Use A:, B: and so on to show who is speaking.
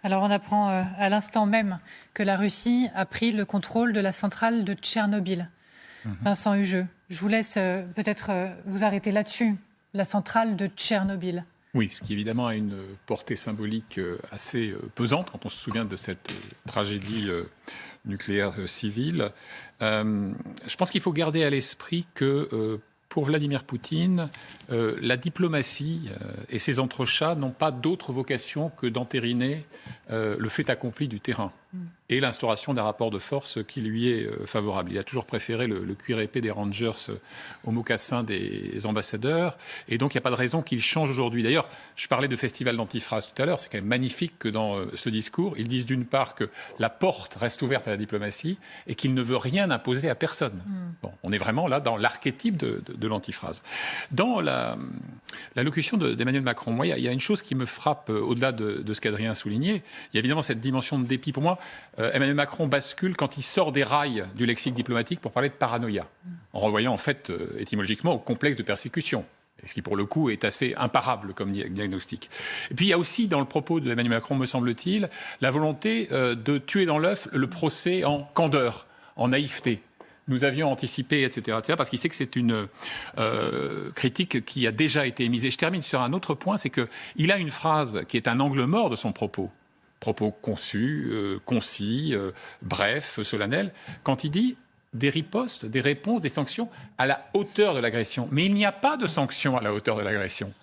A: Alors on apprend à l'instant même que la Russie a pris le contrôle de la centrale de Tchernobyl. Vincent Hugeux, je vous laisse peut-être vous arrêter là-dessus, la centrale de Tchernobyl.
B: Oui, ce qui évidemment a une portée symbolique assez pesante quand on se souvient de cette tragédie nucléaire civile. Je pense qu'il faut garder à l'esprit que pour Vladimir Poutine, la diplomatie et ses entrechats n'ont pas d'autre vocation que d'entériner le fait accompli du terrain et l'instauration d'un rapport de force qui lui est favorable. Il a toujours préféré le cuir épais des Rangers au mocassin des ambassadeurs, et donc il n'y a pas de raison qu'il change aujourd'hui. D'ailleurs, je parlais de festival d'antiphrase tout à l'heure, c'est quand même magnifique que dans ce discours, ils disent d'une part que la porte reste ouverte à la diplomatie et qu'il ne veut rien imposer à personne. Bon, on est vraiment là dans l'archétype de l'antiphrase. Dans l'allocution d'Emmanuel Macron, moi, il y a une chose qui me frappe au-delà de ce qu'Adrien a souligné. Il y a évidemment cette dimension de dépit. Pour moi, Emmanuel Macron bascule quand il sort des rails du lexique diplomatique pour parler de paranoïa, en renvoyant en fait étymologiquement au complexe de persécution, ce qui pour le coup est assez imparable comme diagnostic. Et puis il y a aussi dans le propos d'Emmanuel Macron, me semble-t-il, la volonté de tuer dans l'œuf le procès en candeur, en naïveté. Nous avions anticipé, etc., parce qu'il sait que c'est une critique qui a déjà été émise. Et je termine sur un autre point, c'est qu'il a une phrase qui est un angle mort de son propos conçus, concis, bref, solennel, quand il dit des ripostes, des réponses, des sanctions à la hauteur de l'agression. Mais il n'y a pas de sanctions à la hauteur de l'agression.